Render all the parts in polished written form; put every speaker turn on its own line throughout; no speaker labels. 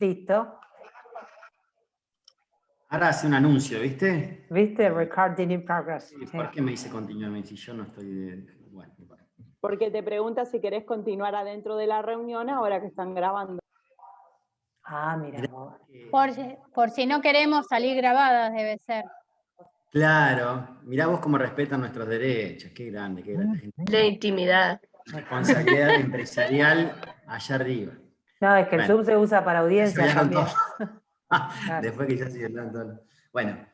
Listo.
Ahora hace un anuncio, ¿viste?
¿Viste? Recording in progress.
Sí, ¿por qué me dice continuamente si yo no estoy bueno.
Porque te pregunta si querés continuar adentro de la reunión ahora que están grabando.
Ah, mira vos.
Por si no queremos salir grabadas, debe ser.
Claro, mirá vos cómo respetan nuestros derechos, qué grande gente.
De intimidad.
Responsabilidad empresarial allá arriba.
No, es que el
Bueno,
Zoom se usa para audiencia
ya con
también.
todo. Después que ya se hablaron todo. Bueno,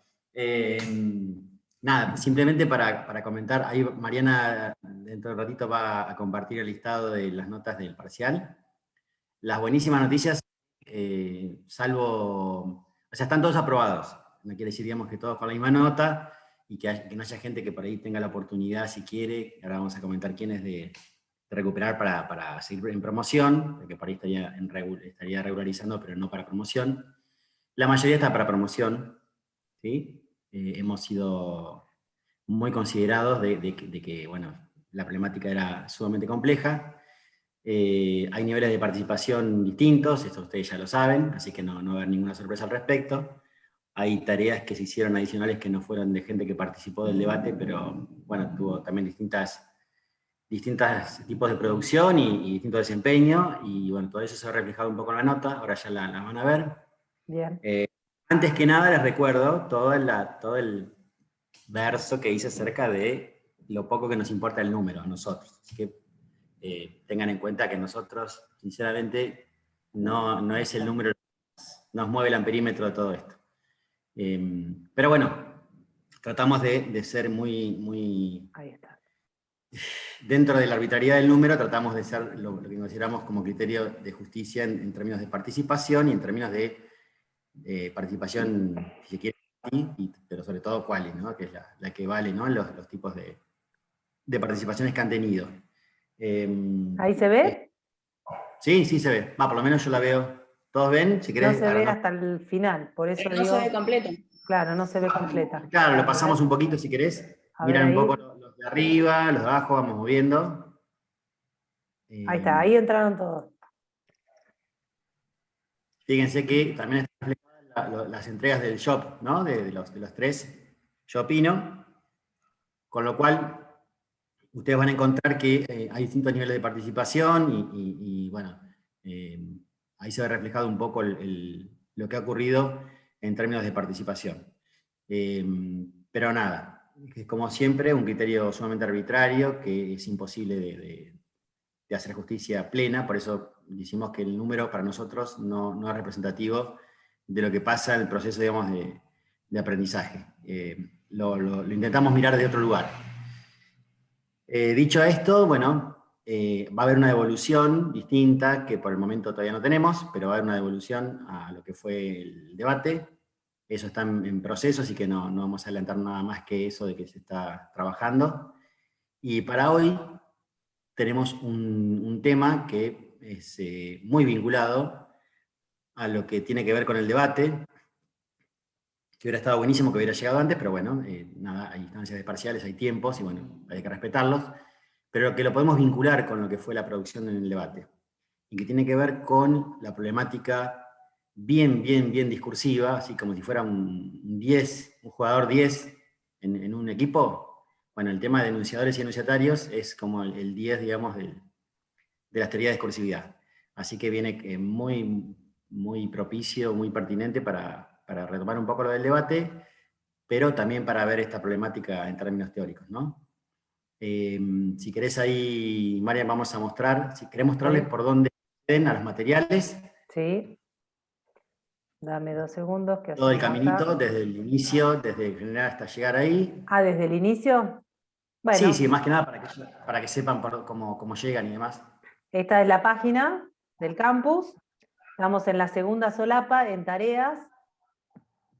nada, simplemente para comentar, ahí Mariana dentro de un ratito va a compartir el listado de las notas del parcial. Las buenísimas noticias, salvo, o sea, están todos aprobados. No quiere decir, digamos, que todos con la misma nota, y que no haya gente que por ahí tenga la oportunidad, si quiere, ahora vamos a comentar quiénes de recuperar para seguir en promoción, porque por ahí estaría regularizando, pero no para promoción. La mayoría está para promoción, ¿sí? Hemos sido muy considerados de que, bueno, la problemática era sumamente compleja. Hay niveles de participación distintos, esto ustedes ya lo saben, así que no va a haber ninguna sorpresa al respecto. Hay tareas que se hicieron adicionales que no fueron de gente que participó del debate, pero bueno, tuvo también distintos tipos de producción y distinto desempeño, y bueno, todo eso se ha reflejado un poco en la nota, ahora ya la van a ver.
Bien.
Antes que nada les recuerdo todo el verso que hice acerca de lo poco que nos importa el número a nosotros, así que tengan en cuenta que nosotros, sinceramente, no es el número que nos mueve el amperímetro de todo esto. Pero bueno, tratamos de ser muy...
Ahí está.
Dentro de la arbitrariedad del número, tratamos de ser lo que consideramos como criterio de justicia en términos de participación y en términos de participación, si se quiere, pero sobre todo quali, ¿no? Que es la que vale, ¿no? Los tipos de participaciones que han tenido.
¿Ahí se ve?
Sí, se ve. Por lo menos yo la veo. ¿Todos ven? Si querés,
No se ve hasta el final, por eso
No
digo...
se ve completo.
Claro, no se ve completa.
Claro, lo pasamos un poquito si querés.
A ver
Miran un
ahí.
poco los de arriba, los de abajo, vamos moviendo.
Ahí está, ahí entraron todos.
Fíjense que también están reflejadas las entregas del shop, ¿no? De los tres, yo opino. Con lo cual, ustedes van a encontrar que hay distintos niveles de participación y bueno, ahí se ve reflejado un poco lo que ha ocurrido en términos de participación. Pero nada, es como siempre un criterio sumamente arbitrario que es imposible de hacer justicia plena, por eso decimos que el número para nosotros no es representativo de lo que pasa en el proceso, digamos, de aprendizaje. Lo intentamos mirar de otro lugar. Dicho esto, bueno, va a haber una devolución distinta que por el momento todavía no tenemos, pero va a haber una devolución a lo que fue el debate. Eso está en proceso, así que no vamos a adelantar nada más que eso de que se está trabajando. Y para hoy tenemos un tema que es muy vinculado a lo que tiene que ver con el debate, que hubiera estado buenísimo que hubiera llegado antes, pero bueno, nada, hay instancias de parciales, hay tiempos, y bueno, hay que respetarlos, pero que lo podemos vincular con lo que fue la producción en el debate, y que tiene que ver con la problemática bien discursiva, así como si fuera un jugador 10 en un equipo. Bueno, el tema de enunciadores y enunciatarios es como el 10, digamos, de las teorías de discursividad. Así que viene muy propicio, muy pertinente para retomar un poco lo del debate, pero también para ver esta problemática en términos teóricos, ¿no? Si querés ahí, Marian, vamos a mostrar, si querés mostrarles por dónde acceden a los materiales.
Sí. Dame 2 segundos. Que
Todo el
hacemos
caminito,
acá.
desde el inicio, desde general hasta llegar ahí.
Ah, ¿desde el inicio? Bueno.
Sí, más que nada para que sepan cómo llegan y demás.
Esta es la página del campus. Estamos en la segunda solapa, en tareas.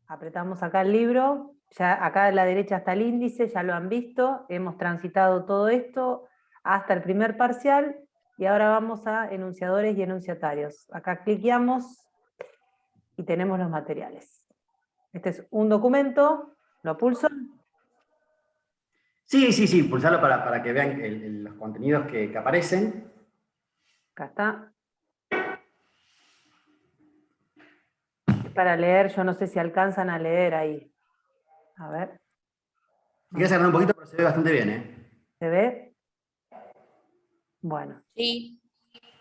Apretamos acá el libro. Ya acá a la derecha está el índice, ya lo han visto. Hemos transitado todo esto hasta el primer parcial. Y ahora vamos a enunciadores y enunciatarios. Acá cliqueamos y tenemos los materiales. Este es un documento. ¿Lo pulso?
Sí, pulsarlo para que vean los contenidos que aparecen.
Acá está. Para leer, yo no sé si alcanzan a leer ahí. A ver,
Si quieres agrandar un poquito, pero se ve bastante bien, ¿eh?
¿se ve? Bueno.
Sí.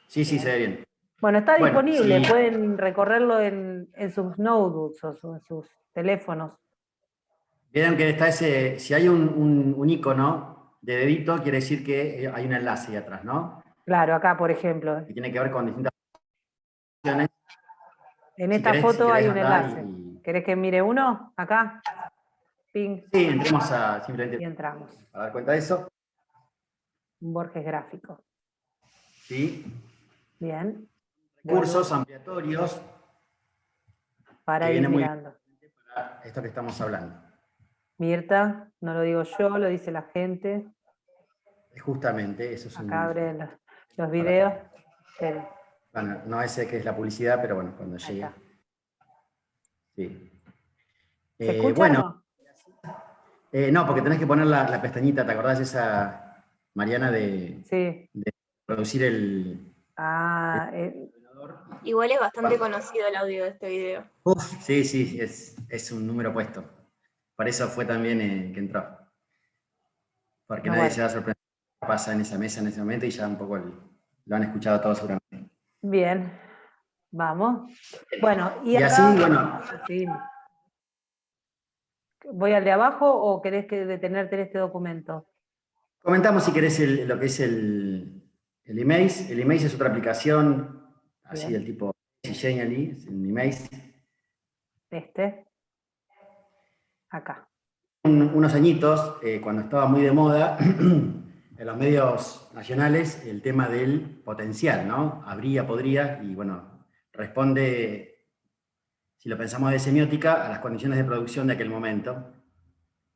Sí, sí, se ve bien.
Bueno, está
Bueno,
disponible,
sí.
pueden recorrerlo en sus notebooks o en sus teléfonos.
Vieron que está ese, si hay un icono de dedito, quiere decir que hay un enlace ahí atrás, ¿no?
Claro, acá, por ejemplo.
Que tiene que ver con distintas opciones.
En
Si
esta
querés,
foto hay un
andá
enlace. ¿Querés que mire uno? Acá. Ping.
Sí, entremos
Y
simplemente
entramos.
a dar cuenta de eso.
Un Borges gráfico.
¿Sí?
Bien.
Cursos
Vuelvo
ampliatorios que
para ir
vienen muy bien
mirando.
para esto que estamos hablando.
Mirta, no lo digo yo, lo dice la gente.
Justamente, eso es
Acá
un...
abren los videos. Esperen,
Bueno, no ese que es la publicidad, pero bueno, cuando
ahí
llegue.
está.
Sí.
¿Se escucha o
Bueno,
no?
no, porque tenés que poner la pestañita, ¿te acordás esa, Mariana, de
Sí.
producir el...
Ah,
Igual es bastante conocido el audio de este video.
Uf, sí, sí, es un número puesto. Por eso fue también que entró. Porque
no,
nadie
bueno.
se va a sorprender qué pasa en esa mesa en ese momento y ya un poco lo han escuchado todos seguramente.
Bien. Vamos. Bueno, y
Y
acá.
así, bueno,
Sí. ¿Voy al de abajo o querés que detenerte en este documento?
comentamos si querés lo que es el Emaze. El Emaze es otra aplicación, así
Bien.
del tipo Genially, en Emaze.
Acá.
Unos añitos, cuando estaba muy de moda, en los medios nacionales, el tema del potencial, ¿no? Habría, podría, y bueno, responde, si lo pensamos de semiótica, a las condiciones de producción de aquel momento,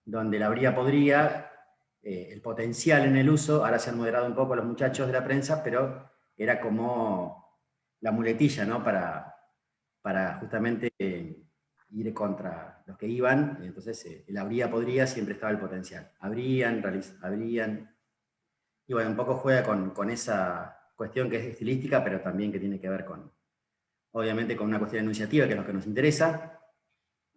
donde el habría, podría, el potencial en el uso, ahora se han moderado un poco los muchachos de la prensa, pero era como la muletilla, ¿no? Para justamente ir contra los que iban, entonces el habría, podría, siempre estaba el potencial. Habrían, habrían, y bueno, un poco juega con esa cuestión que es estilística, pero también que tiene que ver con, obviamente, con una cuestión enunciativa, que es lo que nos interesa,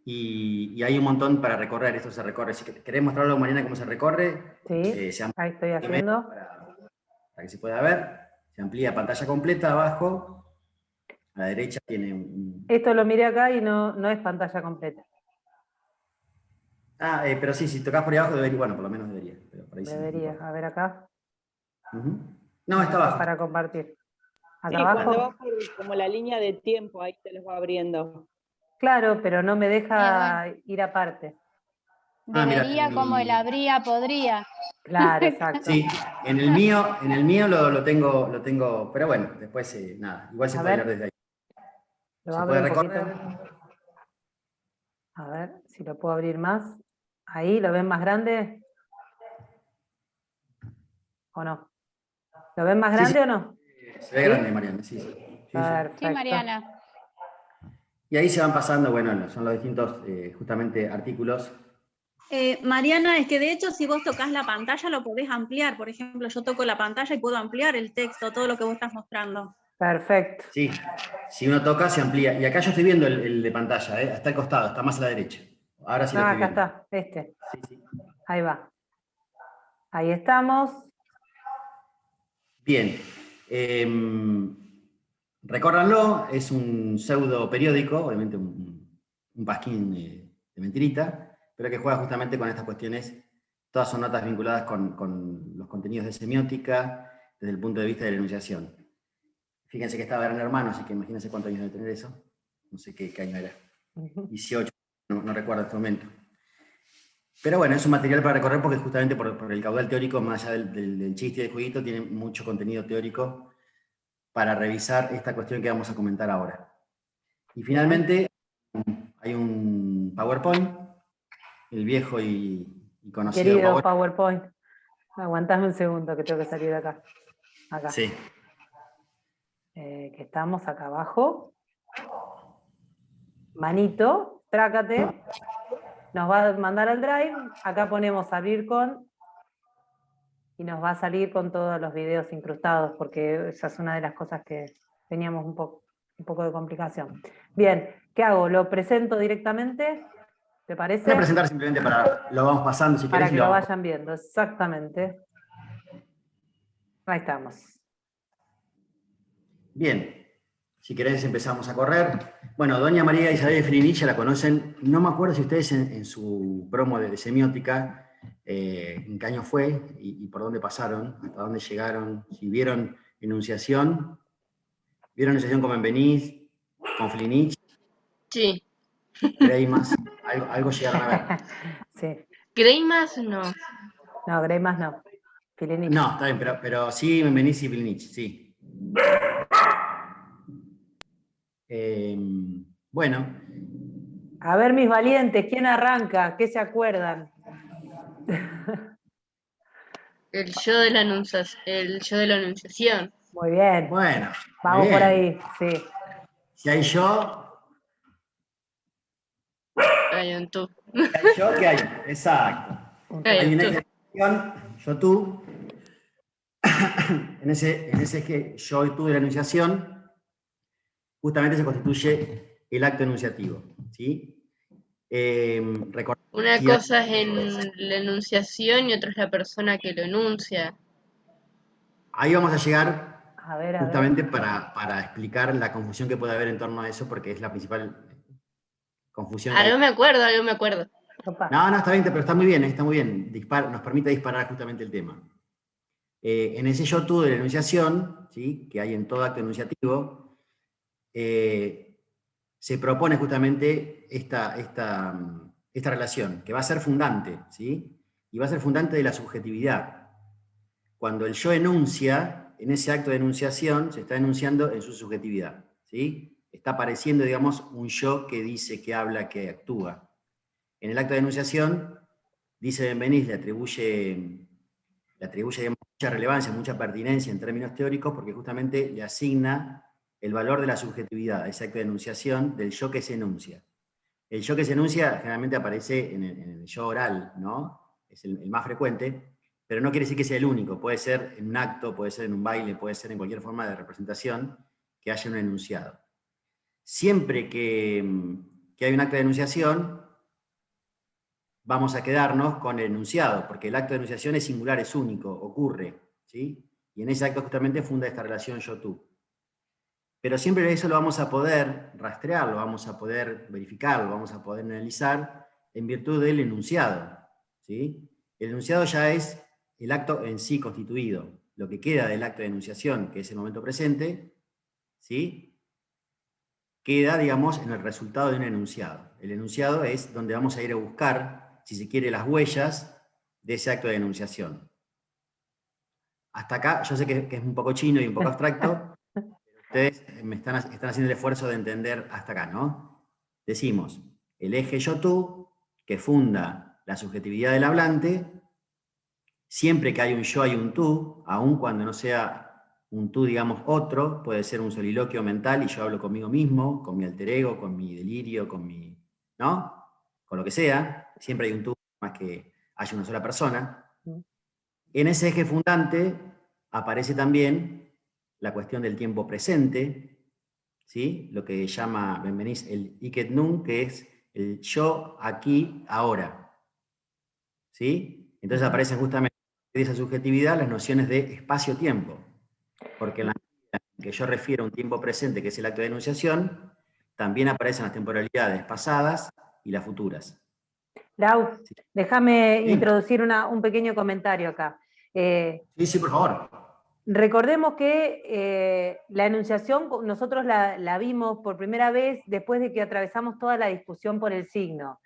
y hay un montón para recorrer, esto se recorre. Si querés mostrarlo, Mariana, cómo se recorre,
Sí,
se
ahí estoy
amplía
haciendo.
para que se pueda ver, se amplía pantalla completa abajo, a la derecha tiene un...
Esto lo miré acá y no es pantalla completa.
pero sí, si tocas por ahí abajo debería, bueno, por lo menos debería, pero por ahí sí, no
Debería,
importa.
a ver acá.
No, está abajo.
Para compartir. Acá
Sí, cuando
abajo.
vas por como la línea de tiempo, ahí te los va abriendo.
Claro, pero no me deja ir aparte.
Mira,
Debería como el habría, podría.
Claro, exacto.
sí, en el mío lo tengo, pero bueno, después nada, igual se
A
puede
ver.
leer desde ahí.
Lo
Se
abro
puede
un
recorrer.
poquito. A ver si lo puedo abrir más. Ahí, ¿lo ven más grande? ¿O no? ¿Lo ven más grande o no?
Se ve
¿Sí?
grande, Mariana, sí, sí.
Perfecto.
Sí, Mariana.
Y ahí se van pasando, bueno, son los distintos, justamente, artículos.
Mariana, es que de hecho si vos tocas la pantalla lo podés ampliar. Por ejemplo, yo toco la pantalla y puedo ampliar el texto, todo lo que vos estás mostrando.
Perfecto.
Sí, si uno toca se amplía. Y acá yo estoy viendo el de pantalla, está al costado, está más a la derecha. Ahora sí lo estoy
Acá
viendo.
está, este.
Sí.
Ahí va. Ahí estamos.
Bien. Recórranlo, es un pseudo periódico, obviamente un pasquín de mentirita, pero que juega justamente con estas cuestiones. Todas son notas vinculadas con los contenidos de semiótica desde el punto de vista de la enunciación. Fíjense que estaba Gran Hermano, así que imagínense cuántos años debe tener eso. No sé qué año era. 18, no recuerdo en este momento. Pero bueno, es un material para recorrer porque justamente por el caudal teórico, más allá del chiste y del jueguito, tiene mucho contenido teórico para revisar esta cuestión que vamos a comentar ahora. Y finalmente, hay un PowerPoint, el viejo y conocido
Querido PowerPoint. Aguantame un segundo que tengo que salir de acá. Acá.
Sí.
Que estamos acá abajo. Manito, trácate. Nos va a mandar al Drive. Acá ponemos abrir con. Y nos va a salir con todos los videos incrustados, porque esa es una de las cosas que teníamos un poco. un poco de complicación. Bien, ¿qué hago? ¿Lo presento directamente? ¿Te parece?
Voy a presentar simplemente lo vamos pasando si
Para
querés.
que lo vayan viendo, exactamente. Ahí estamos.
Bien, si querés empezamos a correr. Bueno, doña María Isabel Filinich ya la conocen, no me acuerdo si ustedes en su promo de semiótica, en qué año fue y por dónde pasaron, hasta dónde llegaron, si vieron enunciación con Benveniste, con Filinich,
Sí.
Greimas, algo llegaron a ver.
Sí.
Greimas no.
No, Greimas no. Filinich.
No, está bien, pero sí Benveniste y Filinich, sí. Bueno.
A ver, mis valientes, ¿quién arranca? ¿Qué se acuerdan?
El yo de la anunciación.
Muy bien.
Bueno.
Vamos
muy
por
bien.
ahí, sí.
Si hay yo,
Hay un tú.
si hay yo, ¿qué hay? Exacto.
Hay
Hay
un
una
tú.
enunciación, yo, tú. En ese eje yo y tú de la enunciación, justamente se constituye el acto enunciativo. ¿Sí?
Una cosa es en la enunciación y otra es la persona que lo enuncia.
Ahí vamos a llegar
A ver.
justamente para explicar la confusión que puede haber en torno a eso, porque es la principal confusión que hay.
Algo me acuerdo.
Opa.
No, está bien, pero está muy bien, nos permite disparar justamente el tema. En ese yo tú de la enunciación, ¿sí? Que hay en todo acto enunciativo, se propone justamente esta relación, que va a ser fundante, ¿sí? Y va a ser fundante de la subjetividad. Cuando el yo enuncia, en ese acto de enunciación, se está enunciando en su subjetividad, ¿sí? Está apareciendo, digamos, un yo que dice, que habla, que actúa. En el acto de enunciación, dice Benveniste, le atribuye digamos, mucha relevancia, mucha pertinencia en términos teóricos, porque justamente le asigna el valor de la subjetividad a ese acto de enunciación del yo que se enuncia. El yo que se enuncia generalmente aparece en el yo oral, ¿no? Es el más frecuente, pero no quiere decir que sea el único. Puede ser en un acto, puede ser en un baile, puede ser en cualquier forma de representación que haya un enunciado. Siempre que hay un acto de enunciación, vamos a quedarnos con el enunciado, porque el acto de enunciación es singular, es único, ocurre, ¿sí? Y en ese acto justamente funda esta relación yo-tú. Pero siempre eso lo vamos a poder rastrear, lo vamos a poder verificar, lo vamos a poder analizar en virtud del enunciado, ¿sí? El enunciado ya es el acto en sí constituido. Lo que queda del acto de enunciación, que es el momento presente, ¿sí? Queda, digamos, en el resultado de un enunciado. El enunciado es donde vamos a ir a buscar, si se quiere, las huellas de ese acto de enunciación. Hasta acá, yo sé que es un poco chino y un poco abstracto, pero ustedes están haciendo el esfuerzo de entender hasta acá, ¿no? Decimos, el eje yo-tú, que funda la subjetividad del hablante, siempre que hay un yo hay un tú, aun cuando no sea un tú, digamos, otro, puede ser un soliloquio mental y yo hablo conmigo mismo, con mi alter ego, con mi delirio, con mi, ¿no? Con lo que sea, siempre hay un tú, más que haya una sola persona. En ese eje fundante aparece también la cuestión del tiempo presente, ¿sí? Lo que llama Benveniste el iket nun, que es el yo, aquí, ahora. ¿Sí? Entonces aparecen justamente de esa subjetividad las nociones de espacio-tiempo. Porque en la medida en que yo refiero a un tiempo presente, que es el acto de enunciación, también aparecen las temporalidades pasadas y las futuras.
Lau, déjame
Sí.
introducir un pequeño comentario acá.
Sí, por favor.
Recordemos que la enunciación nosotros la vimos por primera vez después de que atravesamos toda la discusión por el signo.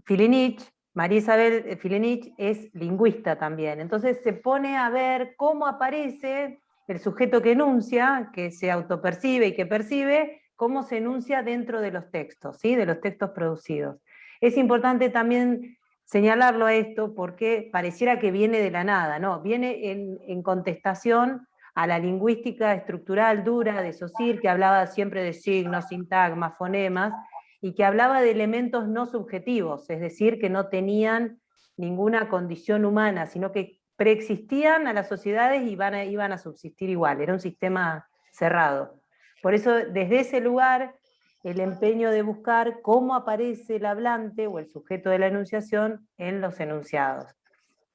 Filinich, María Isabel Filinich es lingüista también, entonces se pone a ver cómo aparece el sujeto que enuncia, que se autopercibe y que percibe, cómo se enuncia dentro de los textos, ¿sí? De los textos producidos. Es importante también señalarlo a esto porque pareciera que viene de la nada, ¿no? Viene en contestación a la lingüística estructural dura de Saussure, que hablaba siempre de signos, sintagmas, fonemas, y que hablaba de elementos no subjetivos, es decir, que no tenían ninguna condición humana, sino que preexistían a las sociedades y iban a subsistir igual, era un sistema cerrado. Por eso, desde ese lugar, el empeño de buscar cómo aparece el hablante o el sujeto de la enunciación en los enunciados.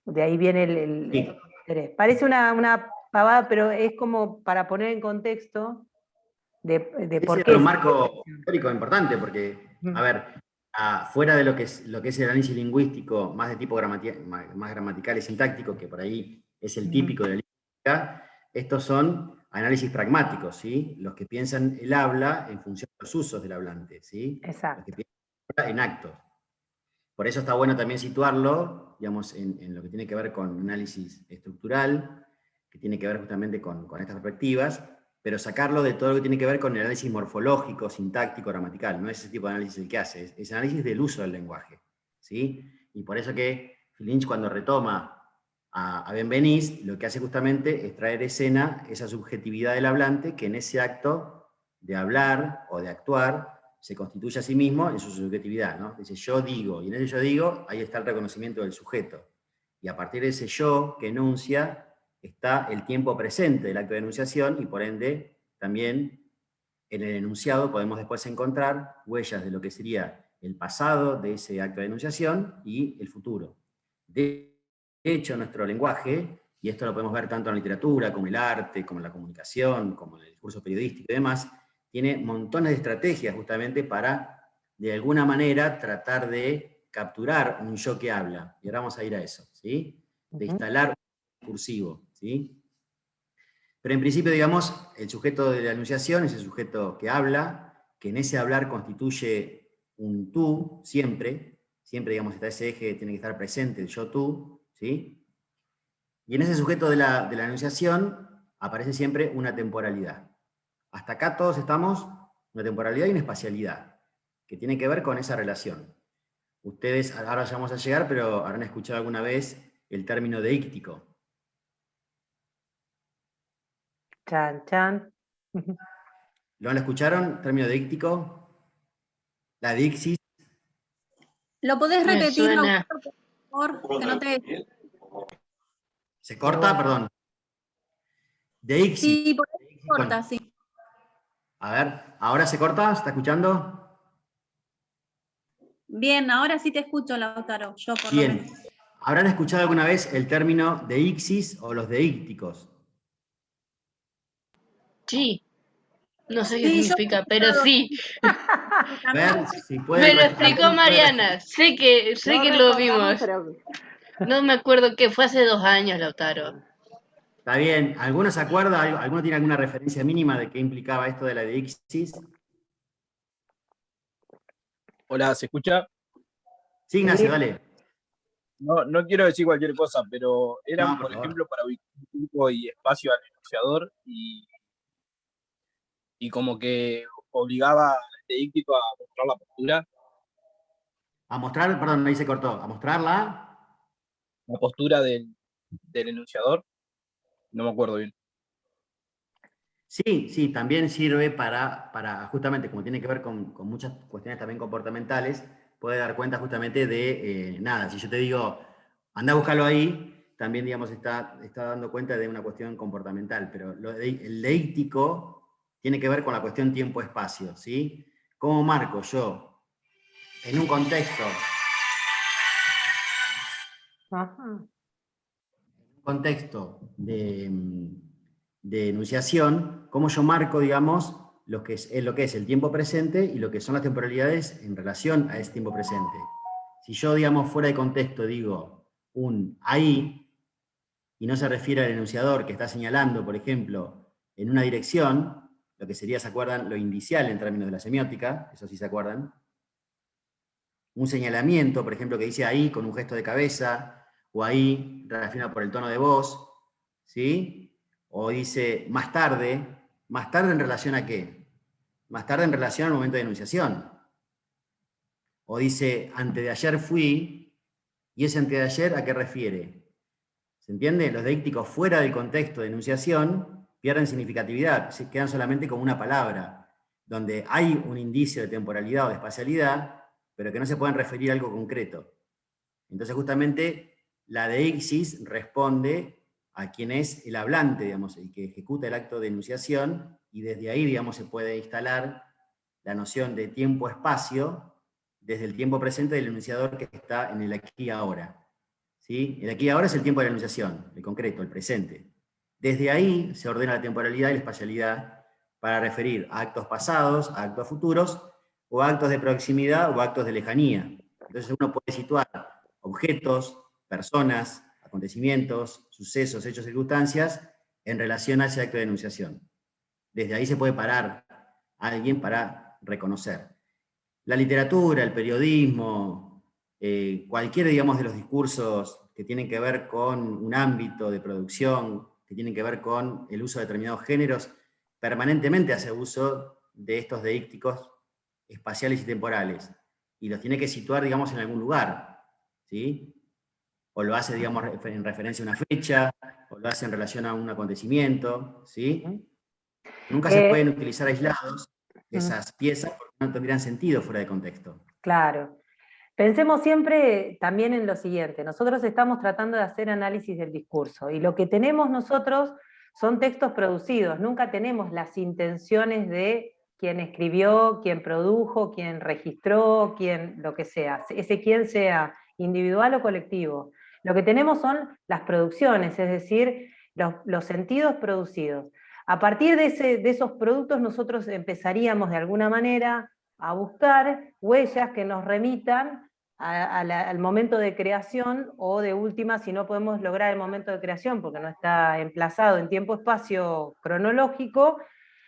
De ahí viene el
Sí.
interés. Parece una pavada, pero es como para poner en contexto de por
Ese
qué.
era un marco histórico importante, porque,
Mm.
a ver, fuera de lo que es el análisis lingüístico más de tipo más gramatical y sintáctico, que por ahí es el típico de la lingüística, estos son análisis pragmáticos, ¿sí? Los que piensan el habla en función de los usos del hablante, ¿sí?
Exacto.
Los que piensan el habla en actos. Por eso está bueno también situarlo, digamos, en lo que tiene que ver con análisis estructural, que tiene que ver justamente con estas perspectivas, pero sacarlo de todo lo que tiene que ver con el análisis morfológico, sintáctico, gramatical. No es ese tipo de análisis el que hace, es análisis del uso del lenguaje, ¿sí? Y por eso que Lynch, cuando retoma a Benveniste, lo que hace justamente es traer escena esa subjetividad del hablante, que en ese acto de hablar o de actuar se constituye a sí mismo en su subjetividad, ¿no? Dice yo digo, y en ese yo digo, ahí está el reconocimiento del sujeto. Y a partir de ese yo que enuncia, está el tiempo presente del acto de enunciación, y por ende, también en el enunciado podemos después encontrar huellas de lo que sería el pasado de ese acto de enunciación y el futuro. De hecho, nuestro lenguaje, y esto lo podemos ver tanto en la literatura, como en el arte, como en la comunicación, como en el discurso periodístico y demás, tiene montones de estrategias justamente para, de alguna manera, tratar de capturar un yo que habla. Y ahora vamos a ir a eso, ¿sí? De instalar un discursivo, ¿sí? Pero en principio, digamos, el sujeto de la enunciación es el sujeto que habla, que en ese hablar constituye un tú, siempre, digamos, está ese eje, tiene que estar presente el yo-tú, ¿sí? Y en ese sujeto de la enunciación aparece siempre una temporalidad. Hasta acá todos estamos, una temporalidad y una espacialidad, que tiene que ver con esa relación. Ustedes, ahora ya vamos a llegar, pero habrán escuchado alguna vez el término deíctico.
Chan, chan.
¿Lo escucharon? ¿Término deíctico? La dixis.
¿Lo podés
Me
repetir,
suena.
por favor? Que no te...
¿Se corta? Perdón. Deixis.
Sí, por ahí corta, sí.
A ver, ¿ahora se corta? ¿Se está escuchando?
Bien, ahora sí te escucho, Lautaro. Yo por lo
Bien.
menos.
¿Habrán escuchado alguna vez el término deixis o los deícticos?
Sí. No sé qué
Sí, yo
significa, pero sí.
A ver si
Me
pueden...
lo explicó Mariana. Sé que
No
lo
recordamos,
vimos.
pero
No me acuerdo qué fue hace 2 años, Lautaro.
Está bien. ¿Alguno se acuerda? ¿Alguno tiene alguna referencia mínima de qué implicaba esto de la deixis?
Hola, ¿se escucha?
Sí, Ignacio, dale.
No quiero decir cualquier cosa, pero eran,
No, por
por
favor.
ejemplo, para ubicar tiempo y espacio al enunciador y como que obligaba al deíctico a mostrar la postura.
A mostrar, perdón, ahí se cortó. A mostrarla.
La postura del enunciador. No me acuerdo bien.
Sí, también sirve para justamente, como tiene que ver con muchas cuestiones también comportamentales, puede dar cuenta justamente de nada. Si yo te digo, anda a buscarlo ahí, también, digamos, está dando cuenta de una cuestión comportamental, pero el deíctico tiene que ver con la cuestión tiempo-espacio, ¿sí? ¿Cómo marco yo en un contexto?
Ajá.
Contexto de enunciación, cómo yo marco, digamos, lo que es el tiempo presente y lo que son las temporalidades en relación a ese tiempo presente. Si yo, digamos, fuera de contexto digo un ahí, y no se refiere al enunciador que está señalando, por ejemplo, en una dirección, lo que sería, ¿se acuerdan? Lo indicial en términos de la semiótica, eso sí se acuerdan. Un señalamiento, por ejemplo, que dice ahí con un gesto de cabeza, o ahí relacionado por el tono de voz, ¿sí? O dice más tarde en relación a qué? Más tarde en relación al momento de enunciación. O dice antes de ayer fui, y ese antes de ayer ¿a qué refiere? ¿Se entiende? Los deícticos fuera del contexto de enunciación pierden significatividad, se quedan solamente como una palabra, donde hay un indicio de temporalidad o de espacialidad, pero que no se pueden referir a algo concreto. Entonces justamente la deixis responde a quien es el hablante, digamos, el que ejecuta el acto de enunciación, y desde ahí, digamos, se puede instalar la noción de tiempo-espacio desde el tiempo presente del enunciador que está en el aquí y ahora. ¿Sí? El aquí y ahora es el tiempo de la enunciación, el concreto, el presente. Desde ahí se ordena la temporalidad y la espacialidad para referir a actos pasados, a actos futuros, o a actos de proximidad o actos de lejanía. Entonces uno puede situar objetos, personas, acontecimientos, sucesos, hechos, circunstancias, en relación a ese acto de enunciación. Desde ahí se puede parar a alguien para reconocer. La literatura, el periodismo, cualquiera, digamos, de los discursos que tienen que ver con un ámbito de producción, que tienen que ver con el uso de determinados géneros, permanentemente hace uso de estos deícticos espaciales y temporales, y los tiene que situar, digamos, en algún lugar, ¿sí? O lo hace, digamos, en referencia a una fecha, o lo hace en relación a un acontecimiento, ¿sí? Nunca se pueden utilizar aislados esas piezas porque no tendrían sentido fuera de contexto.
Claro. Pensemos siempre también en lo siguiente, nosotros estamos tratando de hacer análisis del discurso, y lo que tenemos nosotros son textos producidos, nunca tenemos las intenciones de quien escribió, quien produjo, quien registró, quien lo que sea, ese quien sea individual o colectivo. Lo que tenemos son las producciones, es decir, los sentidos producidos. A partir de esos productos nosotros empezaríamos de alguna manera a buscar huellas que nos remitan al momento de creación, o de última, si no podemos lograr el momento de creación, porque no está emplazado en tiempo-espacio cronológico,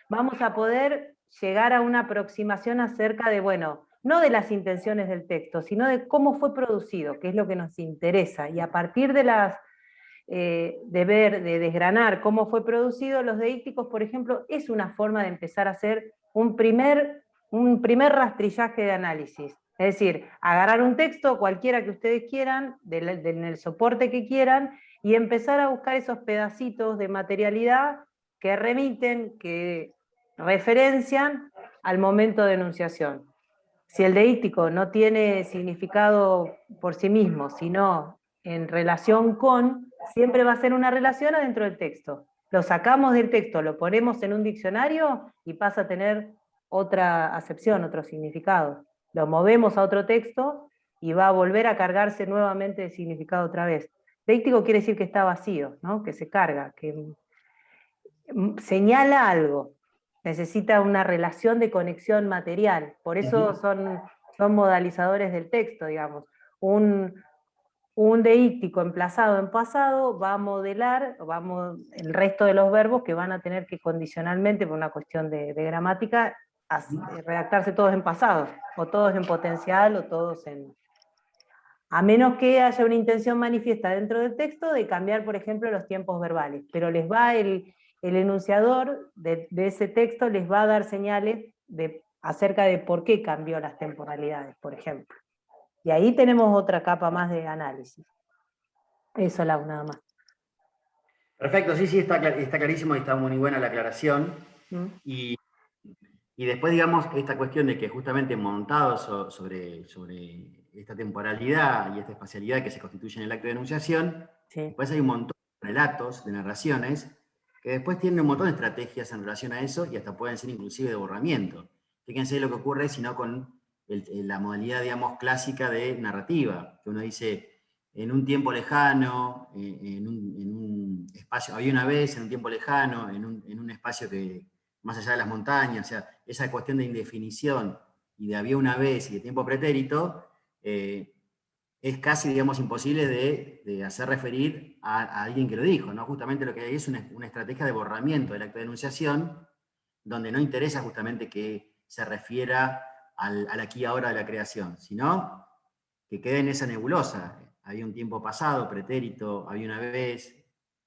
vamos a poder llegar a una aproximación acerca de, bueno, no de las intenciones del texto, sino de cómo fue producido, que es lo que nos interesa, y a partir de de desgranar cómo fue producido, los deícticos, por ejemplo, es una forma de empezar a hacer un primer rastrillaje de análisis. Es decir, agarrar un texto, cualquiera que ustedes quieran, en el soporte que quieran, y empezar a buscar esos pedacitos de materialidad que remiten, que referencian al momento de enunciación. Si el deíctico no tiene significado por sí mismo, sino en relación con, siempre va a ser una relación adentro del texto. Lo sacamos del texto, lo ponemos en un diccionario y pasa a tener otra acepción, otro significado. Lo movemos a otro texto y va a volver a cargarse nuevamente de significado otra vez. Deíctico quiere decir que está vacío, ¿no? Que se carga, que señala algo, necesita una relación de conexión material, por eso son modalizadores del texto, digamos. Un deíctico emplazado en pasado va a modelar el resto de los verbos que van a tener que condicionalmente, por una cuestión de gramática, redactarse todos en pasado, o todos en potencial, o todos en... A menos que haya una intención manifiesta dentro del texto de cambiar, por ejemplo, los tiempos verbales, pero les va el enunciador de ese texto les va a dar señales acerca de por qué cambió las temporalidades, por ejemplo. Y ahí tenemos otra capa más de análisis. Eso, Lau, nada más.
Perfecto, sí, está clarísimo y está muy buena la aclaración. Y después, digamos, esta cuestión de que justamente montado sobre esta temporalidad y esta espacialidad que se constituye en el acto de enunciación, después hay un montón de relatos, de narraciones, que después tienen un montón de estrategias en relación a eso y hasta pueden ser inclusive de borramiento. Fíjense lo que ocurre sino con la modalidad, digamos, clásica de narrativa, que uno dice, en un tiempo lejano, en un espacio, había una vez, en un tiempo lejano, en un espacio que más allá de las montañas, o sea, esa cuestión de indefinición y de había una vez y de tiempo pretérito, es casi, digamos, imposible de hacer referir a alguien que lo dijo, ¿no? Justamente lo que hay es una estrategia de borramiento del acto de enunciación, donde no interesa justamente que se refiera al aquí y ahora de la creación, sino que quede en esa nebulosa. Había un tiempo pasado, pretérito, había una vez,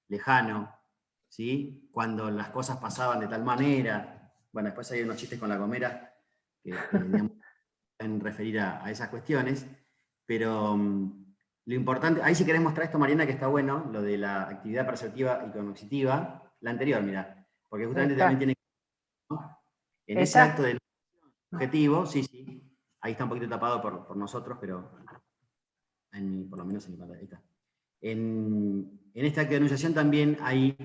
lejano, ¿sí? Cuando las cosas pasaban de tal manera. Bueno, después hay unos chistes con la gomera que digamos, pueden referir a esas cuestiones, pero lo importante, ahí si querés mostrar esto, Mariana, que está bueno, lo de la actividad perceptiva y cognitiva, la anterior, mirá, porque justamente también tiene que, ¿no? En ese acto del objetivo, sí, ahí está un poquito tapado por nosotros, pero por lo menos en mi pantalla, ahí está. En este acto de enunciación también hay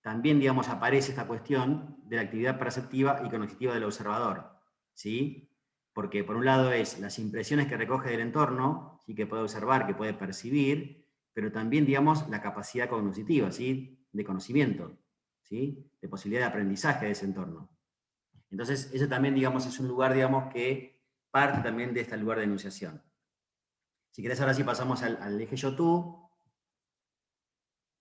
también, digamos, aparece esta cuestión de la actividad perceptiva y cognitiva del observador, ¿sí? Porque por un lado es las impresiones que recoge del entorno, ¿sí? Que puede observar, que puede percibir, pero también, digamos, la capacidad cognitiva, ¿sí? De conocimiento, ¿sí? De posibilidad de aprendizaje de ese entorno. Entonces, eso también, digamos, es un lugar, digamos, que parte también de este lugar de enunciación. Si querés, ahora sí pasamos al eje yo-tú,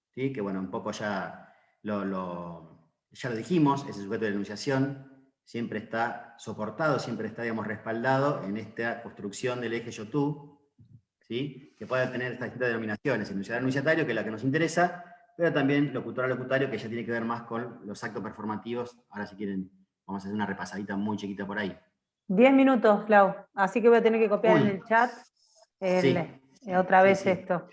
¿sí? Que bueno, un poco ya ya lo dijimos, ese sujeto de enunciación siempre está soportado, siempre está, digamos, respaldado en esta construcción del eje yo-tú, ¿sí? Que puede tener estas distintas denominaciones, enunciador-enunciatario, que es la que nos interesa, pero también locutor-locutorio, que ya tiene que ver más con los actos performativos. Ahora, si quieren, vamos a hacer una repasadita muy chiquita por ahí.
10 minutos, Lau, así que voy a tener que copiar en el chat otra vez esto.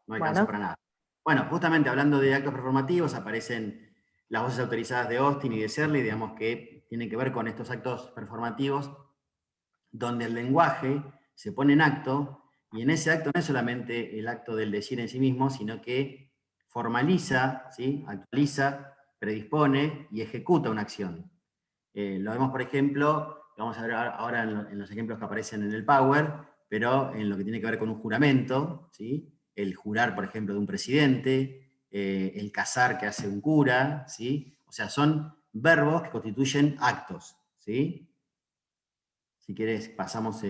No alcanza para nada. Bueno, justamente hablando de actos performativos, aparecen las voces autorizadas de Austin y de Searle, digamos que tienen que ver con estos actos performativos, donde el lenguaje se pone en acto, y en ese acto no es solamente el acto del decir en sí mismo, sino que formaliza, ¿sí? Actualiza, predispone y ejecuta una acción. Lo vemos, por ejemplo, lo vamos a ver ahora en los ejemplos que aparecen en el Power, pero en lo que tiene que ver con un juramento, ¿sí? El jurar, por ejemplo, de un presidente, el casar que hace un cura, ¿sí? O sea, son verbos que constituyen actos, ¿sí? Si quieres, pasamos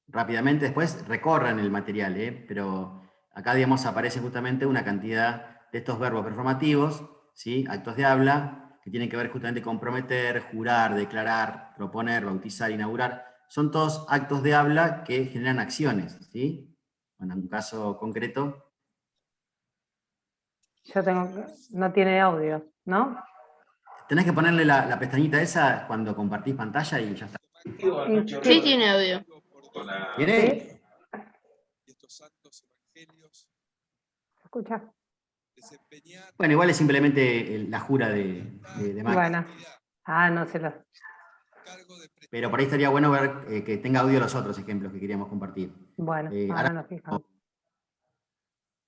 rápidamente, después recorran el material, pero acá, digamos, aparece justamente una cantidad de estos verbos performativos, ¿sí? Actos de habla, que tienen que ver justamente con prometer, jurar, declarar, proponer, bautizar, inaugurar. Son todos actos de habla que generan acciones, ¿sí? Bueno, en un caso concreto.
No tiene audio, ¿no?
Tenés que ponerle la pestañita esa cuando compartís pantalla y ya está.
Sí, tiene audio.
¿Tiene?
Escucha.
Bueno, igual es simplemente la jura de Max.
Bueno. No se lo...
Pero por ahí estaría bueno ver que tenga audio los otros ejemplos que queríamos compartir.
Bueno, ahora nos fijamos.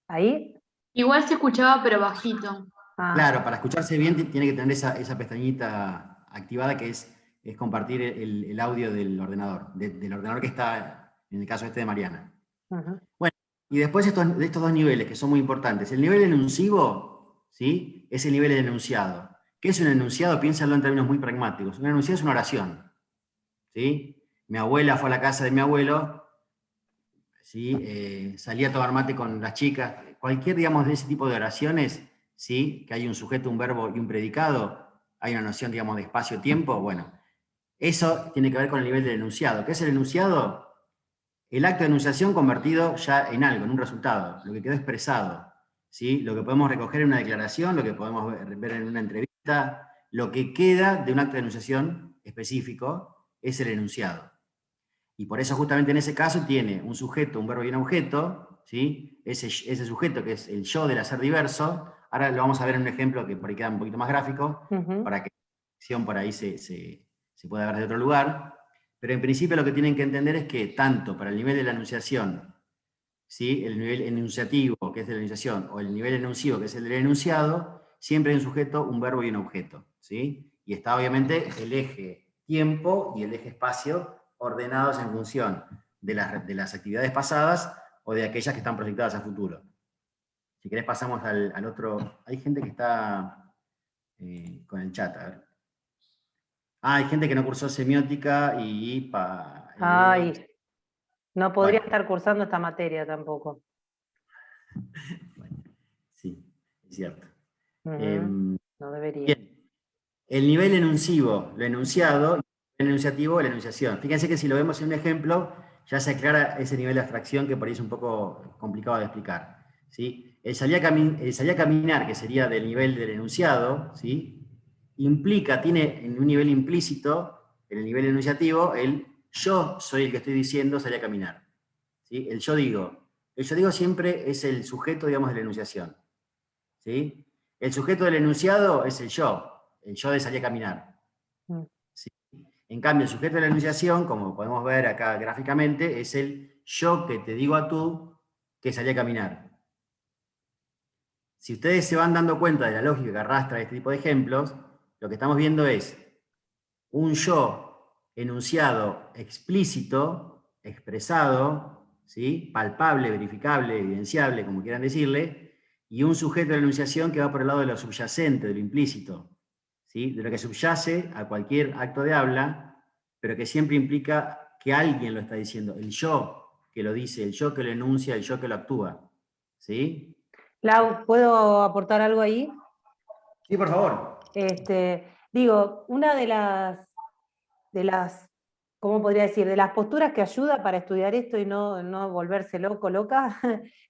¿Ahí?
Igual se escuchaba, pero bajito.
Claro, para escucharse bien tiene que tener esa pestañita activada que es compartir el audio del ordenador, del ordenador que está, en el caso este de Mariana. Bueno, y después de estos dos niveles que son muy importantes. El nivel enuncivo, ¿sí? Es el nivel del enunciado. ¿Qué es un enunciado? Piénsalo en términos muy pragmáticos. Un enunciado es una oración, ¿sí? Mi abuela fue a la casa de mi abuelo, ¿sí? Salía a tomar mate con las chicas. Cualquier, digamos, de ese tipo de oraciones, ¿sí? Que hay un sujeto, un verbo y un predicado, hay una noción, digamos, de espacio-tiempo, bueno, eso tiene que ver con el nivel del enunciado. ¿Qué es el enunciado? El acto de enunciación convertido ya en algo, en un resultado, lo que quedó expresado, ¿sí? Lo que podemos recoger en una declaración, lo que podemos ver en una entrevista, lo que queda de un acto de enunciación específico es el enunciado. Y por eso justamente en ese caso tiene un sujeto, un verbo y un objeto, ¿sí? Ese sujeto que es el yo del hacer diverso. Ahora lo vamos a ver en un ejemplo que por ahí queda un poquito más gráfico, para que la acción por ahí se pueda ver de otro lugar. Pero en principio lo que tienen que entender es que tanto para el nivel de la enunciación, ¿sí? El nivel enunciativo, que es de la enunciación, o el nivel enuncivo, que es el del enunciado, siempre hay un sujeto, un verbo y un objeto, ¿sí? Y está obviamente el eje tiempo y el eje espacio ordenados en función de las actividades pasadas o de aquellas que están proyectadas a futuro. Si querés pasamos al otro. Hay gente que está con el chat, a ver. Hay gente que no cursó semiótica y...
no podría estar cursando esta materia tampoco.
Bueno, sí, es cierto.
No debería.
Bien. El nivel enuncivo, lo enunciado, el enunciativo, la enunciación. Fíjense que si lo vemos en un ejemplo, ya se aclara ese nivel de abstracción que por ahí es un poco complicado de explicar, ¿sí? El salir a caminar, que sería del nivel del enunciado, ¿sí? Tiene en un nivel implícito, en el nivel enunciativo, el yo soy el que estoy diciendo salir a caminar, ¿sí? El yo digo. El yo digo siempre es el sujeto, digamos, de la enunciación, ¿sí? El sujeto del enunciado es el yo de salir a caminar. ¿Sí? En cambio, el sujeto de la enunciación, como podemos ver acá gráficamente, es el yo que te digo a tú que salí a caminar. si ustedes se van dando cuenta de la lógica que arrastra este tipo de ejemplos, lo que estamos viendo es un yo enunciado explícito, expresado, ¿sí? Palpable, verificable, evidenciable, como quieran decirle, y un sujeto de la enunciación que va por el lado de lo subyacente, de lo implícito, ¿sí? De lo que subyace a cualquier acto de habla, pero que siempre implica que alguien lo está diciendo, el yo que lo dice, el yo que lo enuncia, el yo que lo actúa. ¿Sí?
Lau, ¿puedo aportar algo ahí?
Sí, por favor.
Digo, una de las, ¿cómo podría decir? De las posturas que ayuda para estudiar esto y no volverse loco, loca,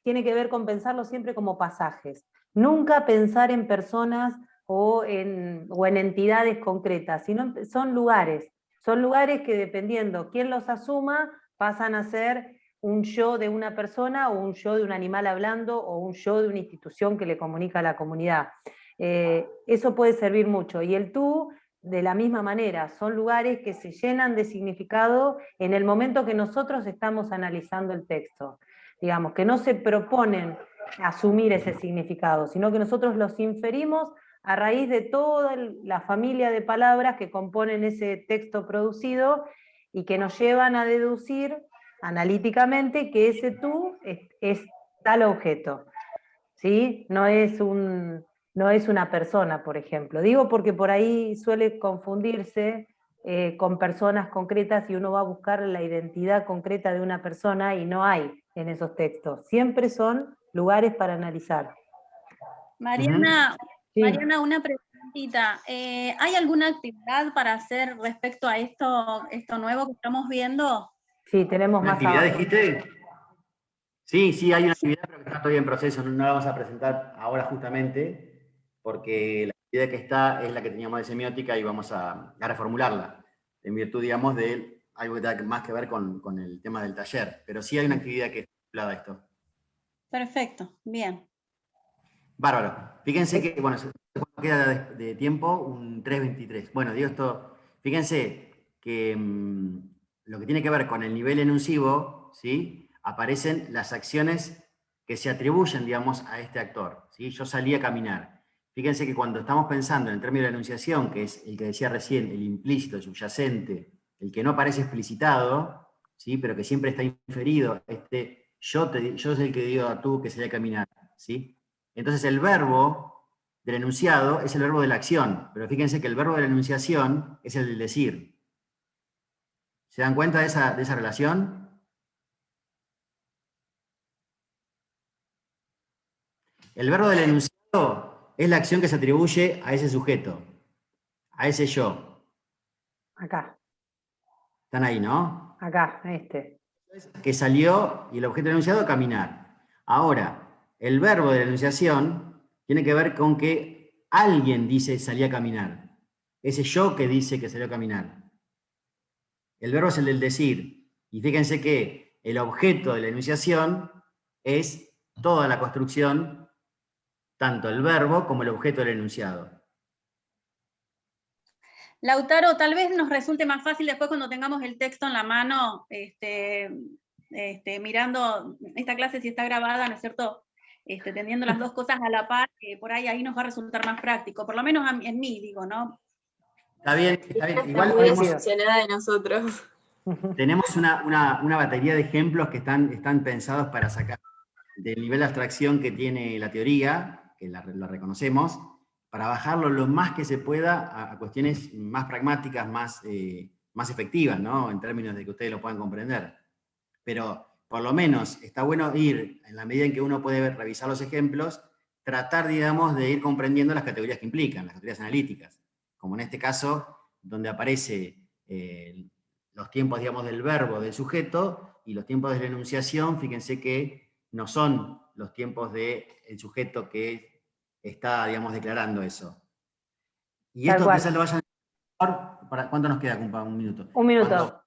tiene que ver con pensarlo siempre como pasajes. Nunca pensar en personas o en entidades concretas, sino son lugares que dependiendo quién los asuma, pasan a ser un yo de una persona o un yo de un animal hablando o un yo de una institución que le comunica a la comunidad. Eso puede servir mucho. Y el tú, de la misma manera, son lugares que se llenan de significado en el momento que nosotros estamos analizando el texto. Digamos, que no se proponen asumir ese significado, sino que nosotros los inferimos a raíz de toda la familia de palabras que componen ese texto producido y que nos llevan a deducir analíticamente que ese tú es tal objeto, ¿sí? No es una persona, por ejemplo. Digo porque por ahí suele confundirse con personas concretas y uno va a buscar la identidad concreta de una persona y no hay en esos textos. Siempre son lugares para analizar.
Mariana,
Sí.
Mariana, una preguntita. ¿Hay alguna actividad para hacer respecto a esto nuevo que estamos viendo?
Sí, tenemos
¿Una
más
actividad
abajo.
dijiste? Sí, hay una actividad, pero que está todavía en proceso, no la vamos a presentar ahora justamente, porque la actividad que está es la que teníamos de semiótica y vamos a reformularla, en virtud, digamos, de algo que tenga más que ver con el tema del taller. Pero sí hay una actividad que es vinculada a esto.
Perfecto, bien.
Bárbaro. Fíjense que, bueno, ¿cuánto queda de tiempo? Un 3:23. Bueno, digo esto, fíjense que lo que tiene que ver con el nivel enuncivo, ¿sí? Aparecen las acciones que se atribuyen, digamos, a este actor, ¿sí? Yo salí a caminar. Fíjense que cuando estamos pensando en el término de enunciación, que es el que decía recién, el implícito, el subyacente, el que no aparece explicitado, ¿sí? Pero que siempre está inferido, yo soy el que digo a tú que salí a caminar, ¿sí? Entonces el verbo del enunciado es el verbo de la acción, pero fíjense que el verbo de la enunciación es el del decir. ¿Se dan cuenta de esa relación? El verbo del enunciado es la acción que se atribuye a ese sujeto, a ese yo.
Acá,
Están ahí, ¿no?
acá,
Que salió y el objeto del enunciado, caminar. Ahora, el verbo de la enunciación tiene que ver con que alguien dice salí a caminar. Ese yo que dice que salió a caminar. El verbo es el del decir. Y fíjense que el objeto de la enunciación es toda la construcción, tanto el verbo como el objeto del enunciado.
Lautaro, tal vez nos resulte más fácil después cuando tengamos el texto en la mano, mirando esta clase si está grabada, ¿no es cierto? Teniendo las dos cosas a la par, por ahí nos va a resultar más práctico, por lo menos en mí, digo, ¿no?
Está bien.
Está
Igual
muy decepcionada de nosotros.
tenemos una batería de ejemplos que están pensados para sacar del nivel de abstracción que tiene la teoría, que la reconocemos, para bajarlo lo más que se pueda a cuestiones más pragmáticas, más efectivas, ¿no? En términos de que ustedes lo puedan comprender. Pero por lo menos está bueno ir, en la medida en que uno puede revisar los ejemplos, tratar, digamos, de ir comprendiendo las categorías que implican, las categorías analíticas. Como en este caso, donde aparece los tiempos, digamos, del verbo, del sujeto, y los tiempos de la enunciación, fíjense que no son los tiempos del sujeto que está, digamos, declarando eso. Y esto quizás lo vayan a... ¿Cuánto nos queda, compa? Un minuto.
Un minuto.
Cuando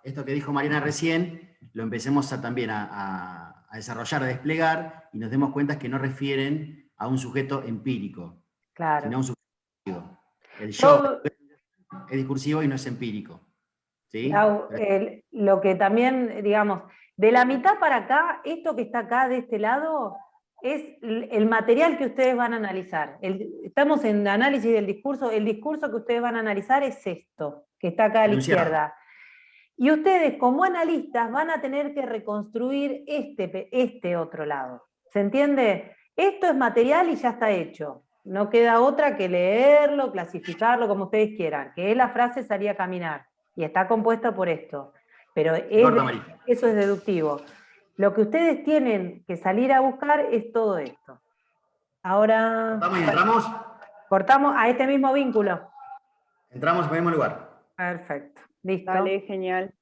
esto que dijo Mariana recién, lo empecemos también a desarrollar, a desplegar, y nos demos cuenta que no refieren a un sujeto empírico,
Claro.
sino a un sujeto discursivo. El yo es discursivo y no es empírico. ¿Sí?
Lo que también, digamos, de la mitad para acá, esto que está acá de este lado, es el material que ustedes van a analizar. Estamos en análisis del discurso. El discurso que ustedes van a analizar es esto, que está acá a la
Enunciado.
izquierda. Y ustedes, como analistas, van a tener que reconstruir este otro lado. ¿Se entiende? Esto es material y ya está hecho. No queda otra que leerlo, clasificarlo, como ustedes quieran. Que es la frase "salí a caminar". Y está compuesta por esto. Pero
Corta, Mari.
eso es deductivo. Lo que ustedes tienen que salir a buscar es todo esto. Ahora...
¿Cortamos y entramos?
Cortamos a este mismo vínculo.
Entramos en el mismo lugar.
Perfecto. Listo.
Dale, genial.